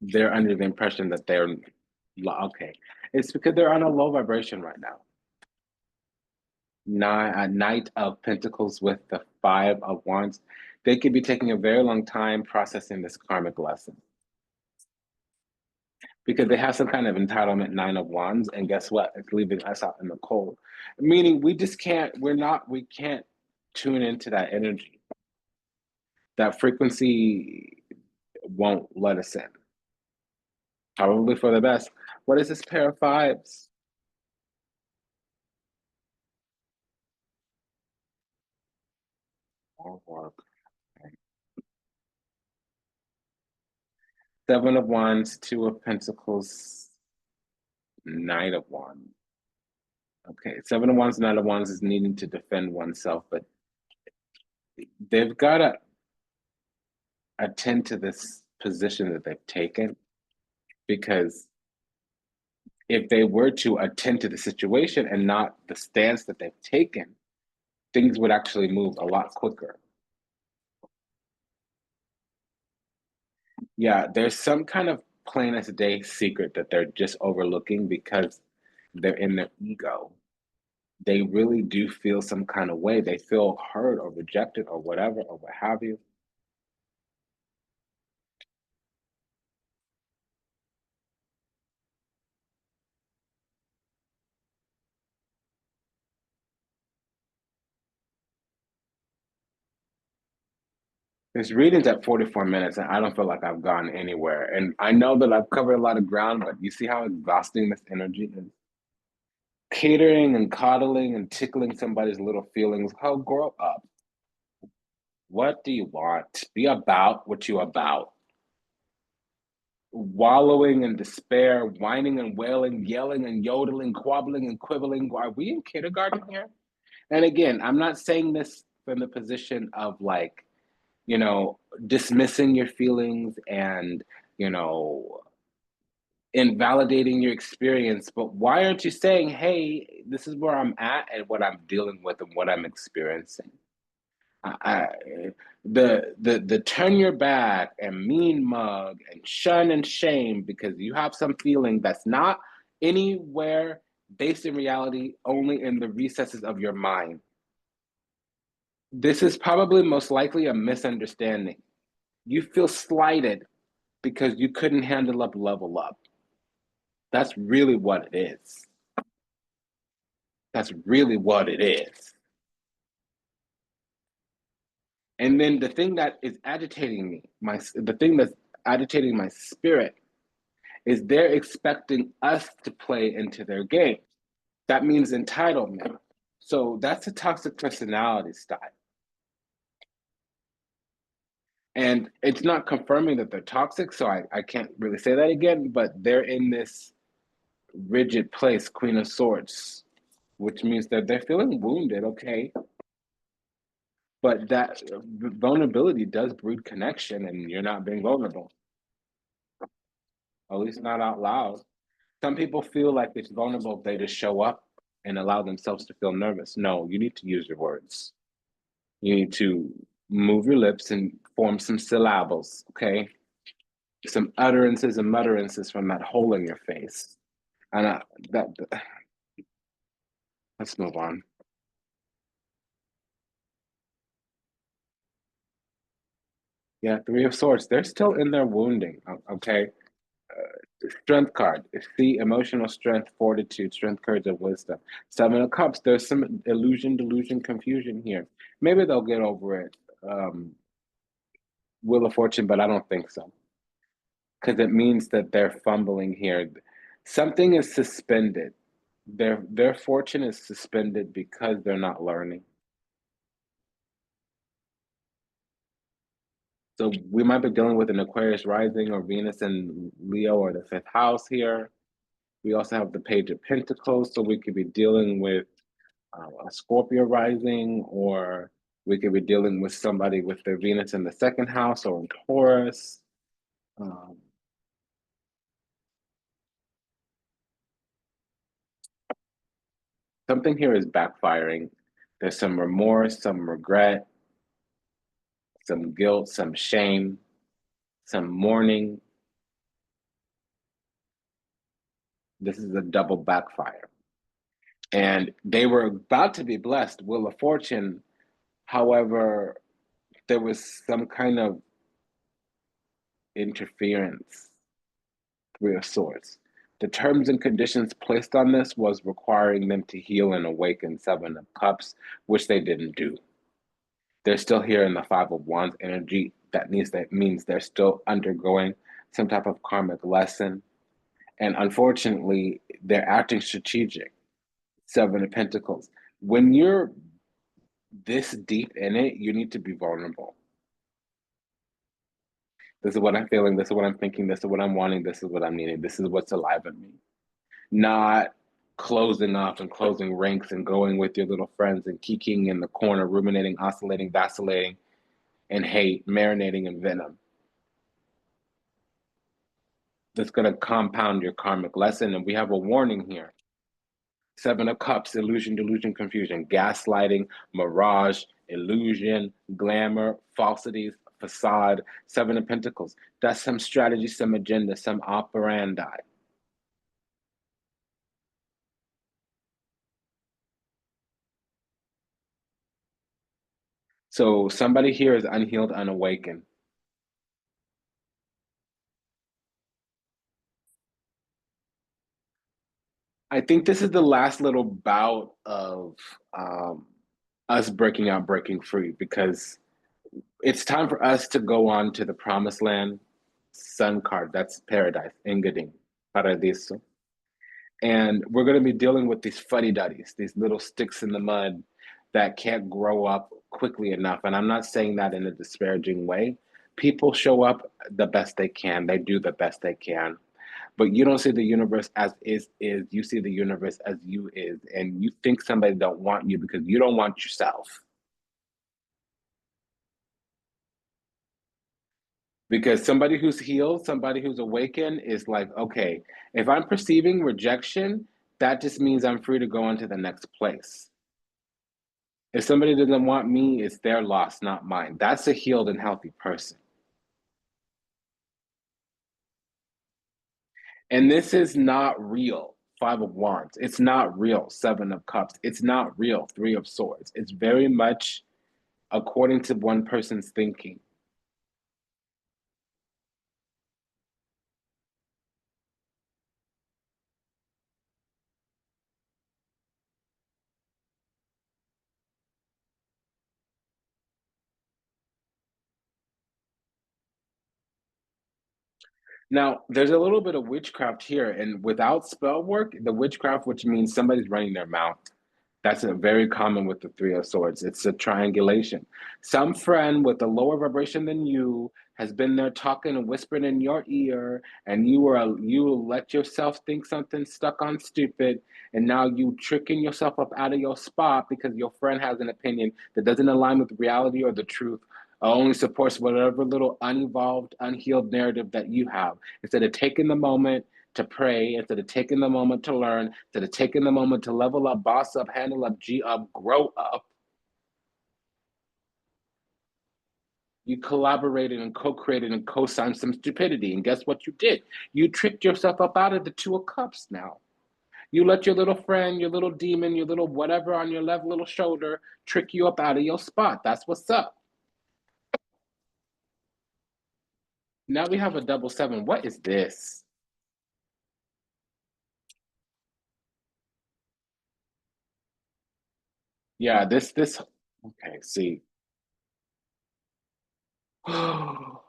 They're under the impression that they're okay. It's because they're on a low vibration right now. A Knight of Pentacles with the 5 of Wands. They could be taking a very long time processing this karmic lesson because they have some kind of entitlement 9 of Wands, and guess what? It's leaving us out in the cold. Meaning we just can't. We can't tune into that energy. That frequency won't let us in. Probably for the best. What is this pair of fives? More work. 7 of Wands, 2 of Pentacles, Knight of Wands. Okay, 7 of Wands, Knight of Wands is needing to defend oneself, but they've got to attend to this position that they've taken because if they were to attend to the situation and not the stance that they've taken, things would actually move a lot quicker. Yeah, there's some kind of plain as day secret that they're just overlooking because they're in their ego. They really do feel some kind of way. They feel hurt or rejected or whatever or what have you. This reading's at 44 minutes, and I don't feel like I've gone anywhere. And I know that I've covered a lot of ground, but you see how exhausting this energy is? Catering and coddling and tickling somebody's little feelings. How grow up. What do you want? Be about what you about. Wallowing in despair, whining and wailing, yelling and yodeling, quabbling and quibbling. Are we in kindergarten here? And again, I'm not saying this from the position of like, dismissing your feelings and, you know, invalidating your experience, but why aren't you saying, hey, this is where I'm at and what I'm dealing with and what I'm experiencing? I, the turn your back and mean mug and shun and shame because you have some feeling that's not anywhere based in reality, only in the recesses of your mind. This is probably most likely a misunderstanding. You feel slighted because you couldn't handle up, level up. That's really what it is. That's really what it is. And then the thing that is agitating me, the thing that's agitating my spirit, is they're expecting us to play into their game. That means entitlement. So that's a toxic personality style. And it's not confirming that they're toxic, so I can't really say that again, but they're in this rigid place, Queen of Swords, which means that they're feeling wounded, okay? But that vulnerability does breed connection, and you're not being vulnerable, at least not out loud. Some people feel like it's vulnerable if they just show up and allow themselves to feel nervous. No, you need to use your words. You need to move your lips and form some syllables, okay? Some utterances and mutterances from that hole in your face. And that let's move on. Yeah, Three of Swords. They're still in their wounding, okay? Strength card. See, emotional strength, fortitude, strength, courage, and wisdom. Seven of Cups. There's some illusion, delusion, confusion here. Maybe they'll get over it. Wheel of Fortune, but I don't think so. Because it means that they're fumbling here. Something is suspended. Their fortune is suspended because they're not learning. So we might be dealing with an Aquarius rising or Venus in Leo or the fifth house here. We also have the Page of Pentacles, so we could be dealing with a Scorpio rising, or we could be dealing with somebody with their Venus in the second house or in Taurus. Um, Something here is backfiring. There's some remorse, some regret, some guilt, some shame, some mourning. This is a double backfire. And they were about to be blessed, Wheel of Fortune. However, there was some kind of interference, Three of Swords. The terms and conditions placed on this was requiring them to heal and awaken, Seven of Cups, which they didn't do. They're still here in the Five of Wands energy. That means they're still undergoing some type of karmic lesson. And unfortunately, they're acting strategic. Seven of Pentacles. When you're this deep in it, you need to be vulnerable. This is what I'm feeling. This is what I'm thinking. This is what I'm wanting. This is what I'm needing. This is what's alive in me. Not closing off and closing ranks and going with your little friends and kikiing in the corner, ruminating, oscillating, vacillating, and hate, marinating in venom. That's going to compound your karmic lesson. And we have a warning here. Seven of Cups, illusion, delusion, confusion, gaslighting, mirage, illusion, glamour, falsities, facade. Seven of Pentacles. That's some strategy, some agenda, some operandi. So somebody here is unhealed, unawakened. I think this is the last little bout of um, us breaking out, breaking free, because it's time for us to go on to the promised land. Sun card, that's paradise, engading, paradiso. And we're going to be dealing with these fuddy-duddies, these little sticks in the mud that can't grow up quickly enough. And I'm not saying that in a disparaging way. People show up the best they can. They do the best they can. But you don't see the universe as is. You see the universe as you is. And you think somebody don't want you because you don't want yourself. Because somebody who's healed, somebody who's awakened is like, okay, if I'm perceiving rejection, that just means I'm free to go on to the next place. If somebody doesn't want me, it's their loss, not mine. That's a healed and healthy person. And this is not real. Five of Wands. It's not real. Seven of Cups. It's not real. Three of Swords. It's very much according to one person's thinking. Now, there's a little bit of witchcraft here, and without spell work, the witchcraft, which means somebody's running their mouth. That's a very common with the Three of Swords. It's a triangulation. Some friend with a lower vibration than you has been there talking and whispering in your ear, and you let yourself think something stuck on stupid, and now you tricking yourself up out of your spot because your friend has an opinion that doesn't align with reality or the truth, only supports whatever little unevolved, unhealed narrative that you have. Instead of taking the moment to pray, instead of taking the moment to learn, instead of taking the moment to level up, boss up, handle up, G up, grow up, you collaborated and co-created and co-signed some stupidity. And guess what you did? You tricked yourself up out of the Two of Cups now. You let your little friend, your little demon, your little whatever on your left little shoulder trick you up out of your spot. That's what's up. Now we have a double seven. What is this? Yeah, this okay, see. Our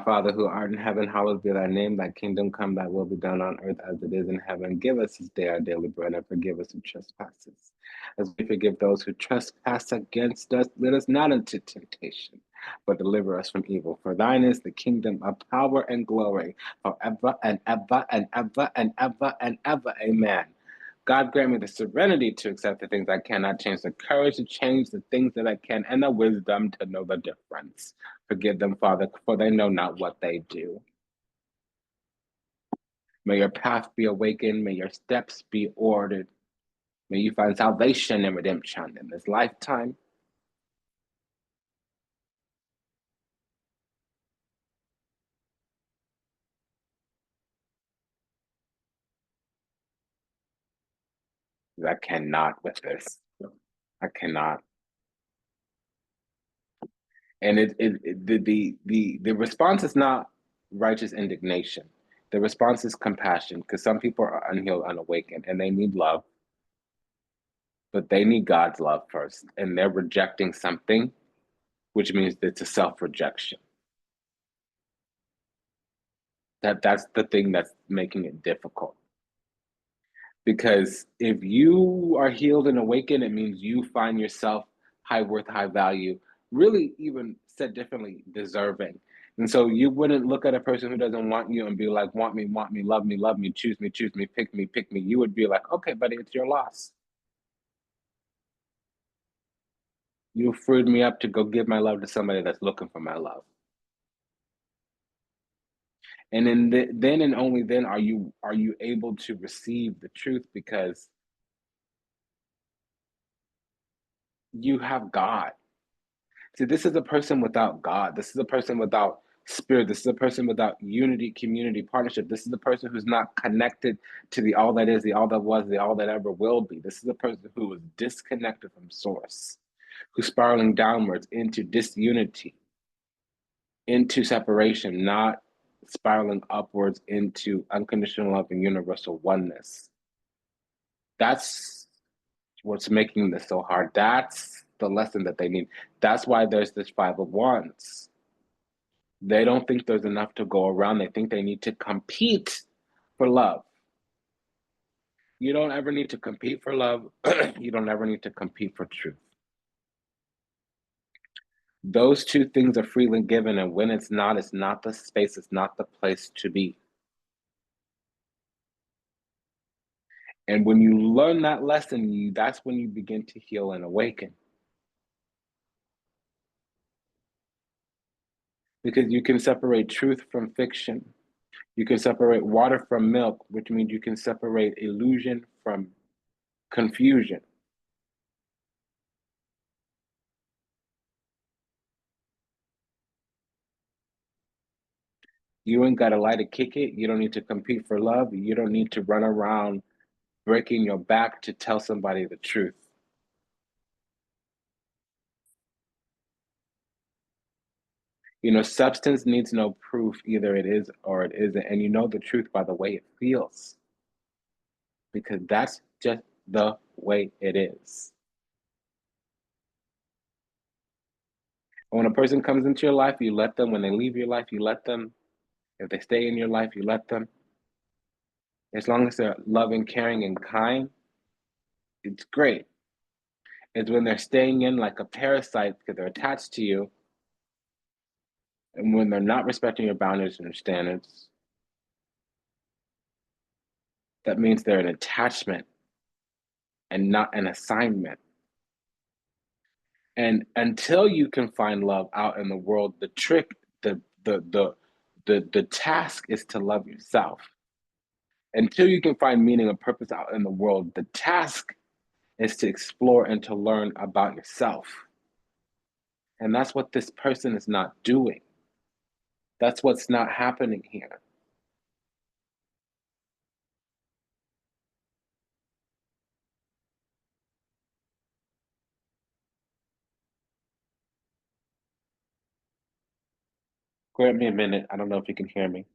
Father who art in heaven, hallowed be thy name. Thy kingdom come, thy will be done on earth as it is in heaven. Give us this day our daily bread and forgive us who trespasses. As we forgive those who trespass against us, lead us not into temptation, but deliver us from evil. For thine is the kingdom of power and glory forever and ever and ever and ever and ever. Amen. God grant me the serenity to accept the things I cannot change, the courage to change the things that I can, and the wisdom to know the difference. Forgive them, Father, for they know not what they do. May your path be awakened. May your steps be ordered. May you find salvation and redemption in this lifetime. I cannot with this. I cannot. And the response is not righteous indignation. The response is compassion, because some people are unhealed, unawakened, and they need love, but they need God's love first, and they're rejecting something, which means it's a self-rejection. That's the thing that's making it difficult. Because if you are healed and awakened, it means you find yourself high worth, high value, really, even said differently, deserving. And so you wouldn't look at a person who doesn't want you and be like, want me, love me, choose me, pick me, pick me. You would be like, okay, buddy, it's your loss. You freed me up to go give my love to somebody that's looking for my love. And then and only then are you able to receive the truth, because you have God. See, this is a person without God. This is a person without spirit. This is a person without unity, community, partnership. This is a person who's not connected to the all that is, the all that was, the all that ever will be. This is a person who is disconnected from source, who's spiraling downwards into disunity, into separation, not spiraling upwards into unconditional love and universal oneness. That's what's making this so hard. That's the lesson that they need. That's why there's this Five of Wands. They don't think there's enough to go around. They think they need to compete for love. You don't ever need to compete for love. You don't ever need to compete for truth. Those two things are freely given, and when it's not the space, it's not the place to be. And when you learn that lesson, that's when you begin to heal and awaken. Because you can separate truth from fiction. You can separate water from milk, which means you can separate illusion from confusion. You ain't got to lie to kick it. You don't need to compete for love. You don't need to run around breaking your back to tell somebody the truth. Substance needs no proof. Either it is or it isn't. And you know the truth by the way it feels, because that's just the way it is. When a person comes into your life, you let them. When they leave your life, you let them. If they stay in your life, you let them. As long as they're loving, caring, and kind, it's great. It's when they're staying in like a parasite because they're attached to you, and when they're not respecting your boundaries and your standards, that means they're an attachment and not an assignment. And until you can find love out in the world, the trick, the task is to love yourself. Until you can find meaning and purpose out in the world, the task is to explore and to learn about yourself. And that's what this person is not doing. That's what's not happening here. Grant me a minute. I don't know if you can hear me.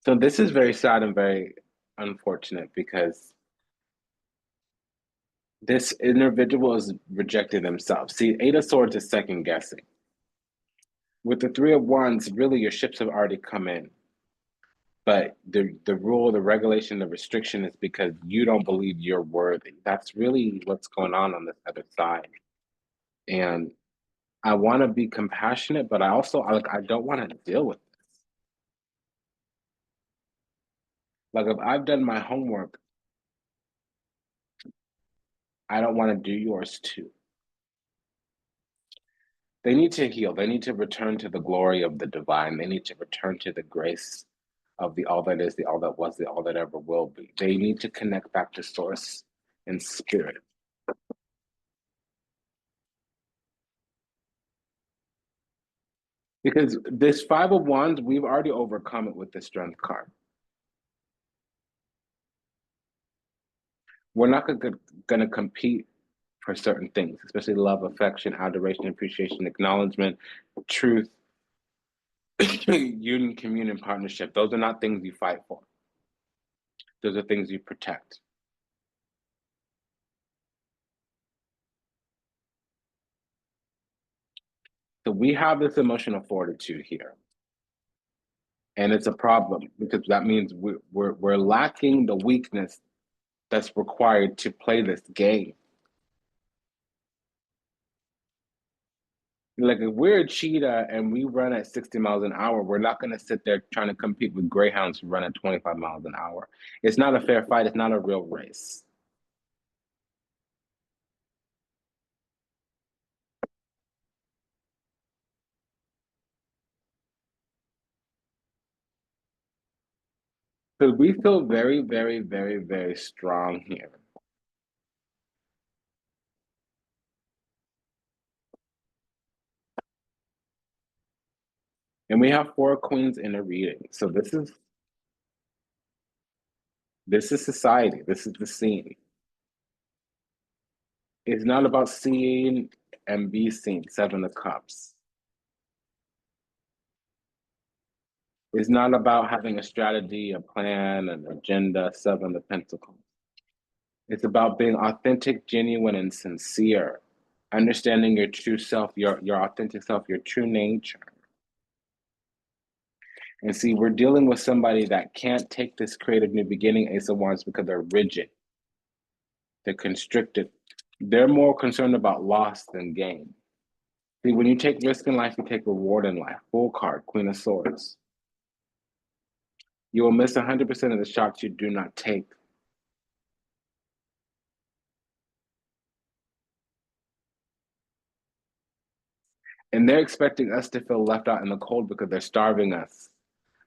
So this is very sad and very unfortunate because this individual is rejecting themselves. See, Eight of Swords is second guessing. With the Three of Wands, really your ships have already come in. But the rule, the regulation, the restriction is because you don't believe you're worthy. That's really what's going on this other side. And I want to be compassionate, but I don't want to deal with this. Like if I've done my homework, I don't want to do yours too. They need to heal. They need to return to the glory of the divine. They need to return to the grace of the all that is, the all that was, the all that ever will be. They need to connect back to source and spirit. Because this Five of Wands, we've already overcome it with the Strength card. We're not going to compete for certain things, especially love, affection, adoration, appreciation, acknowledgement, truth, union, communion, partnership. Those are not things you fight for. Those are things you protect. So we have this emotional fortitude here. And it's a problem because that means we're lacking the weakness that's required to play this game. Like if we're a cheetah and we run at 60 miles an hour, we're not going to sit there trying to compete with greyhounds who run at 25 miles an hour. It's not a fair fight. It's not a real race. Because we feel very, very, very, very strong here. And we have four queens in a reading. So this is society. This is the scene. It's not about seeing and be seen. Seven of Cups. It's not about having a strategy, a plan, an agenda. Seven of Pentacles. It's about being authentic, genuine, and sincere. Understanding your true self, your authentic self, your true nature. And see, we're dealing with somebody that can't take this creative new beginning, Ace of Wands, because they're rigid. They're constricted. They're more concerned about loss than gain. See, when you take risk in life, you take reward in life. Full card, Queen of Swords. You will miss 100% of the shots you do not take. And they're expecting us to feel left out in the cold because they're starving us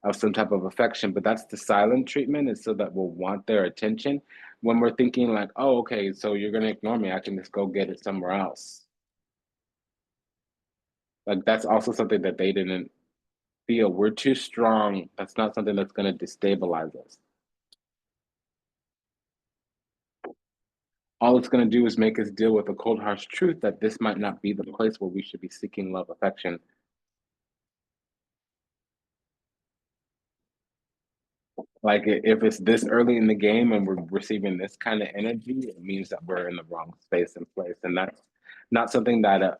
of some type of affection. But that's the silent treatment, is so that we'll want their attention when we're thinking like, oh, okay, so you're going to ignore me. I can just go get it somewhere else. Like that's also something that they didn't feel. We're too strong. That's not something that's going to destabilize us. All it's going to do is make us deal with the cold, harsh truth that this might not be the place where we should be seeking love, affection. Like if it's this early in the game and we're receiving this kind of energy, it means that we're in the wrong space and place, and that's not something that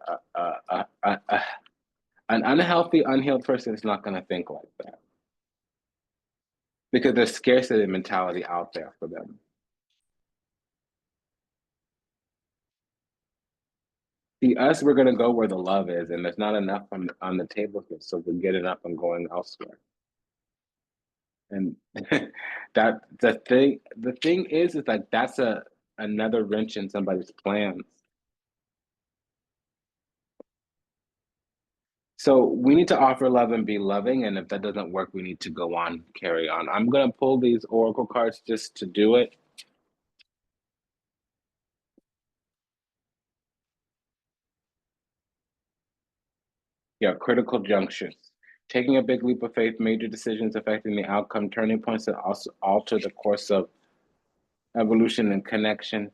an unhealthy, unhealed person is not going to think like that because there's scarcity mentality out there for them. See, us, we're going to go where the love is, and there's not enough on the table here, so we're getting up and going elsewhere. And that the thing is like that's another wrench in somebody's plans. So we need to offer love and be loving, and if that doesn't work, we need to go on, carry on. I'm gonna pull these oracle cards just to do it. Yeah, critical junctures. Taking a big leap of faith, major decisions affecting the outcome, turning points that also alter the course of evolution and connection.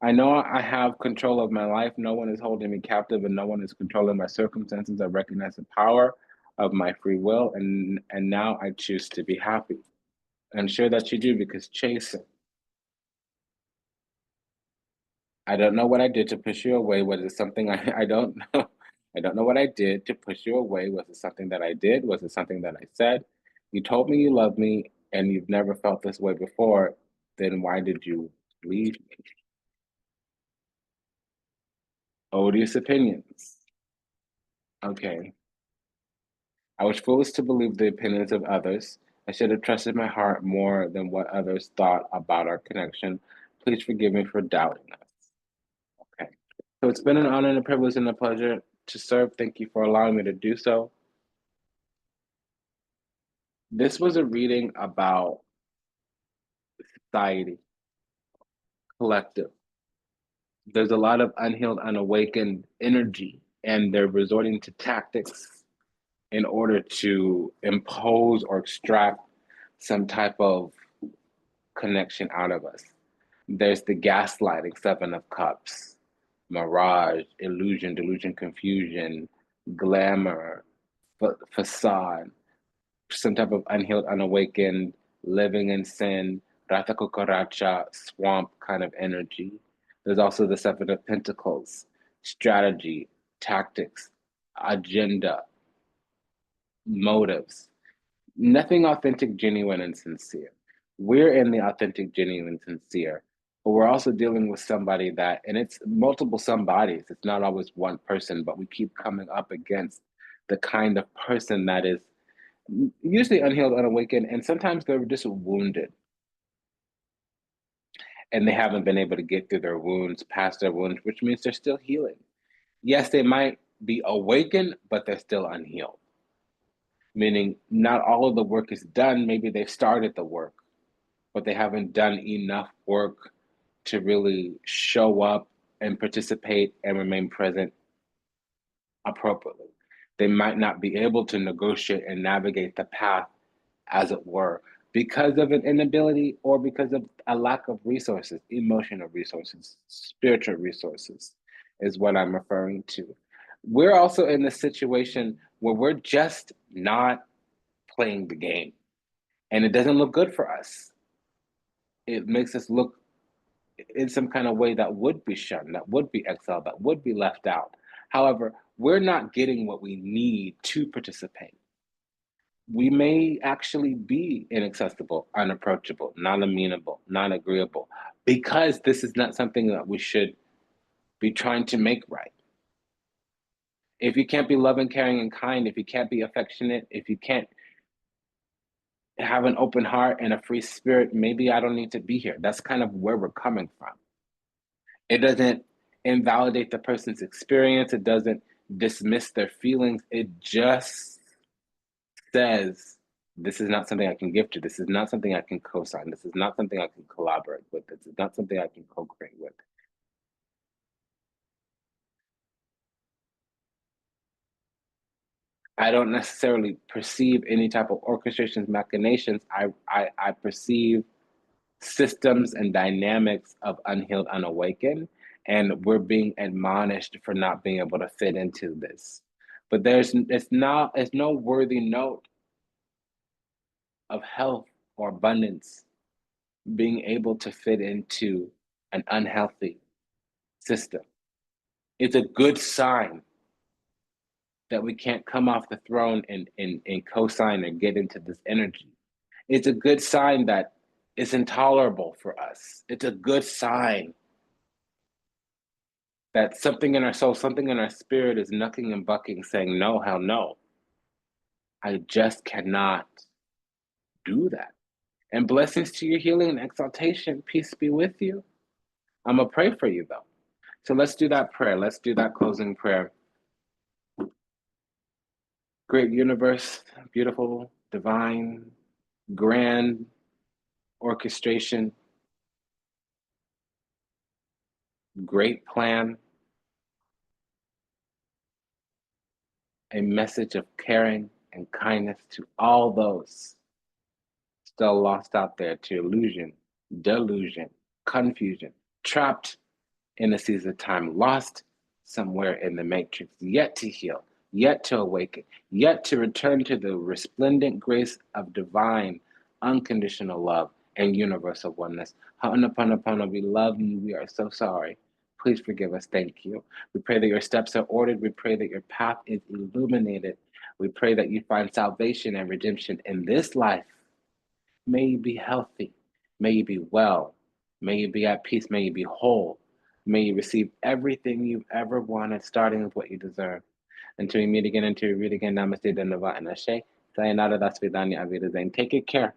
I know I have control of my life. No one is holding me captive and no one is controlling my circumstances. I recognize the power of my free will and now I choose to be happy. And sure that you do because chasing. I don't know what I did to push you away. Was it something I don't know? I don't know what I did to push you away. Was it something that I did? Was it something that I said? You told me you love me and you've never felt this way before. Then why did you leave me? Odious opinions. Okay. I was foolish to believe the opinions of others. I should have trusted my heart more than what others thought about our connection. Please forgive me for doubting us. Okay. So it's been an honor and a privilege and a pleasure to serve. Thank you for allowing me to do so. This was a reading about society, collective. There's a lot of unhealed, unawakened energy, and they're resorting to tactics in order to impose or extract some type of connection out of us. There's the gaslighting, Seven of Cups, mirage, illusion, delusion, confusion, glamour, facade, some type of unhealed, unawakened, living in sin, Rata Kukaracha, swamp kind of energy. There's also the Seven of Pentacles, strategy, tactics, agenda, motives. Nothing authentic, genuine, and sincere. We're in the authentic, genuine, sincere, but we're also dealing with somebody that, and it's multiple somebodies. It's not always one person, but we keep coming up against the kind of person that is usually unhealed, unawakened, and sometimes they're just wounded and they haven't been able to get through their wounds, past their wounds, which means they're still healing. Yes, they might be awakened, but they're still unhealed, meaning not all of the work is done. Maybe they've started the work, but they haven't done enough work to really show up and participate and remain present appropriately. They might not be able to negotiate and navigate the path, as it were, because of an inability or because of a lack of resources, emotional resources, spiritual resources, is what I'm referring to. We're also in the situation where we're just not playing the game, and it doesn't look good for us. It makes us look in some kind of way that would be shunned, that would be exiled, that would be left out. However, we're not getting what we need to participate. We may actually be inaccessible, unapproachable, non amenable, non agreeable, because this is not something that we should be trying to make right. If you can't be loving, caring, and kind, if you can't be affectionate, if you can't have an open heart and a free spirit, maybe I don't need to be here. That's kind of where we're coming from. It doesn't invalidate the person's experience, it doesn't dismiss their feelings. It just says, this is not something I can give to. This is not something I can co sign. This is not something I can collaborate with. This is not something I can co create with. I don't necessarily perceive any type of orchestrations, machinations. I perceive systems and dynamics of unhealed, unawakened, and we're being admonished for not being able to fit into this. But it's no worthy note of health or abundance being able to fit into an unhealthy system. It's a good sign that we can't come off the throne and co-sign and get into this energy. It's a good sign that it's intolerable for us. It's a good sign that something in our soul, something in our spirit is knucking and bucking, saying, no, hell no. I just cannot do that. And blessings to your healing and exaltation. Peace be with you. I'm going to pray for you, though. So let's do that prayer. Let's do that closing prayer. Great universe, beautiful, divine, grand orchestration, great plan, a message of caring and kindness to all those still lost out there to illusion, delusion, confusion, trapped in a season of time, lost somewhere in the matrix, yet to heal, yet to awaken, yet to return to the resplendent grace of divine, unconditional love and universal oneness. Ho'oponopono, we love you. We are so sorry. Please forgive us. Thank you. We pray that your steps are ordered. We pray that your path is illuminated. We pray that you find salvation and redemption in this life. May you be healthy. May you be well. May you be at peace. May you be whole. May you receive everything you've ever wanted, starting with what you deserve. Until we meet again, until we read again, namaste, dhanava, and ashe. Sayonara, das vidanya, avida zain. Take good care.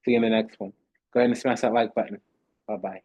See you in the next one. Go ahead and smash that like button. Bye-bye.